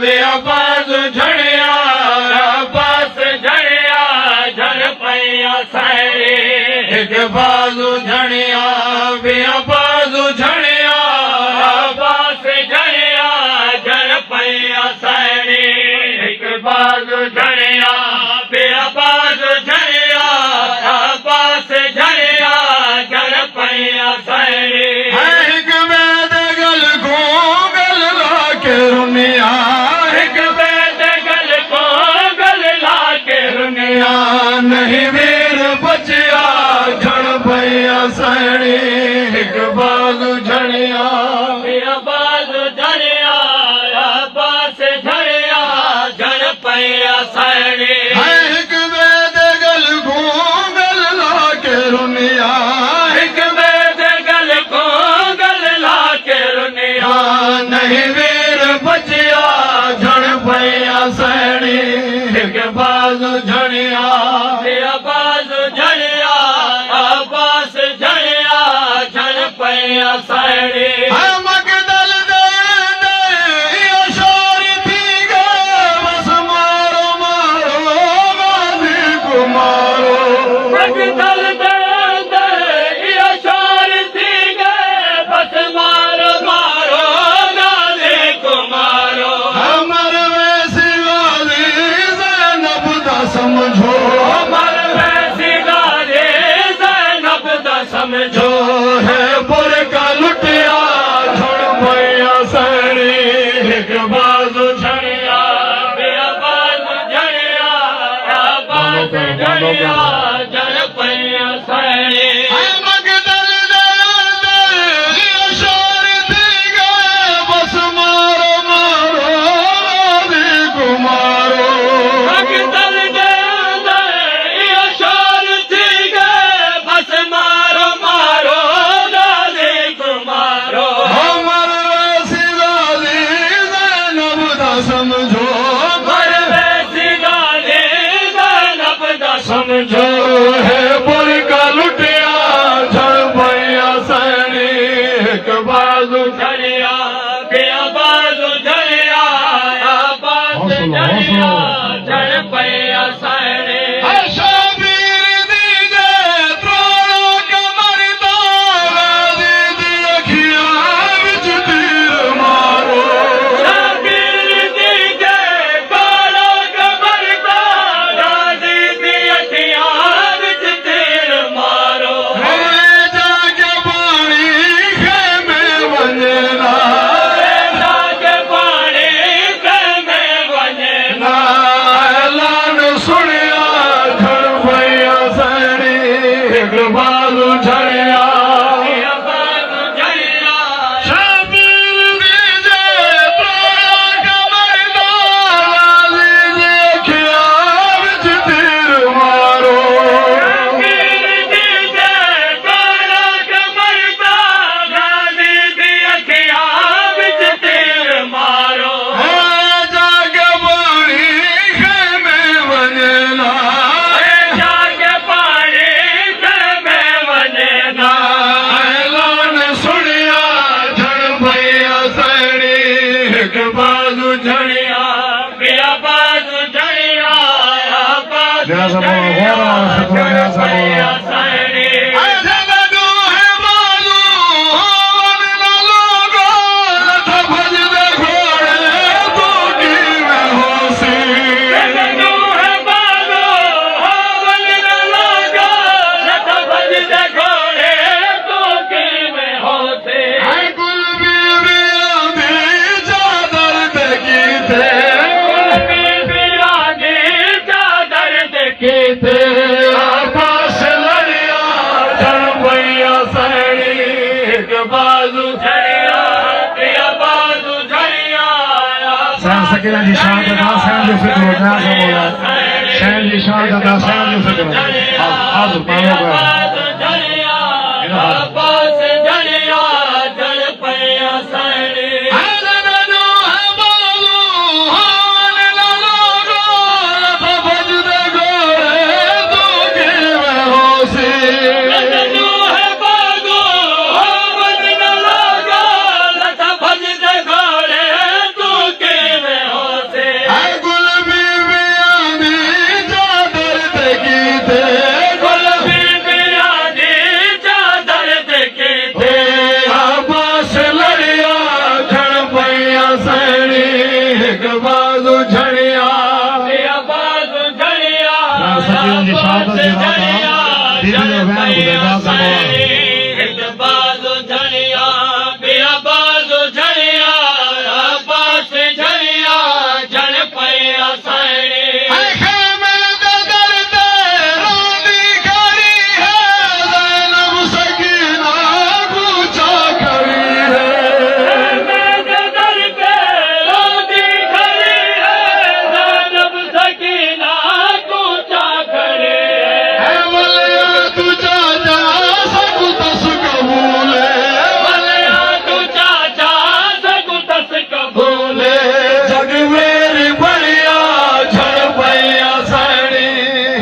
वे आवाज झड़िया बस झड़िया झड़ पैया साड़ी एक बाजू झड़िया वे आवाज झड़िया बस झड़िया झड़ पैया साड़ी एक बाजू झड़िया वे आवाज झड़िया बस झड़िया झड़ पैया साड़ी एक वेद गल को गल ला के रुनिया एक वेद गल को गल ला के रुनिया नहीं वीर बचिया झड़ पैया साड़ी एक बाजू झड़िया बाजू झड़िया बास झड़िया झड़ पैया साड़ी एक वेद गल को गल ला के रुनिया एक वेद गल को गल ला के रुनिया नहीं वीर बचिया झड़ पैया साड़ी एक बाजू झड़िया बाजू झड़िया बास झड़िया झड़ पैया साड़ी मगदल दे दे अशोर थी गे बस मारो मारो गाजी को मारो मगदल दे दे अशोर थी गे बस मारो मारो गाजी को मारो हमर वैसी गाजी ज़ैनब दा समझो हमर वैसी गाजी ज़ैनब दा समझो है बुरका लुटिया झड़ पैया साड़ी एक बाजू झड़िया बाजू झड़िया बाज झड़िया झड़ पैया साड़ी मगदल दे दे अशोर थी गे बस मारो मारो गाजी को मारो मगदल दे दे अशोर थी गे बस मारो मारो गाजी को मारो हमर वैसी गाजी ज़ैनब दा समझो हमर वैसी गाजी ज़ैनब दा समझो है बुरका लुटिया झड़ पैया साड़ी एक बाजू झड़िया बाजू झड़िया बाज झड़िया झड़ पैया साड़ी शबीर दीजे त्रोड़ो कमरदा गाजी दी अखियां विच तीर मारो शबीर दीजे त्रोड़ो कमरदा गाजी दी अखियां विच तीर मारो जाके पानी खेमे वंजना जाके पानी खेमे वंजना ऐलान सुनिया झड़ पैया साड़ी एक बाजू झड़िया बाजू झड़िया शबीर दीजे त्रोड़ो कमरदा गाजी दी अखियां विच तीर मारो शबीर दीजे त्रोड़ो कमरदा गाजी दी अखियां विच तीर मारो जाके पानी खेमे वंजना जाके पानी खेमे वंजना ऐलान सुनिया झड़ पैया साड़ी एक बाजू झड़िया बाजू झड़िया बाजू झड़िया झड़ पैया साड़ी जगदू है बाजू होन ना लोगो लठ भज दे घोड़े तू की में होसी जगदू है बाजू होन ना लोगो लठ भज दे घोड़े तू की में होसी कुल बीबी आंधी चादर देखी थे बीबी आंधी चादर देखी थे आकाश लड़िया झड़ पैया साड़ी एक बाजू झड़िया बाजू झड़िया सैन सकीना जी शान दा सैन जो फिक्र होना है बोला सैन जी शान दा सैन जो फिक्र आज पालो गया बाजू झड़िया बास झड़िया झड़ पैया साड़ी सैनी हिक बाज़ू झड़िया ॿिया बाज़ू झड़िया सखीअ जी शहादत जे रात दीदी जो बयान ॿुधंदासीं मौला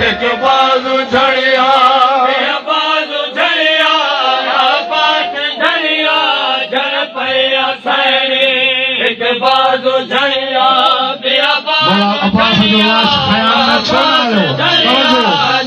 हिक बाज़ू झड़िया ॿिया बाज़ू झड़िया अब्बास झड़िया झड़ पया सैनी बाज़ू झड़िया ॿिया बाज़ू अब्बास जो लाश ख़याल में छो न आयो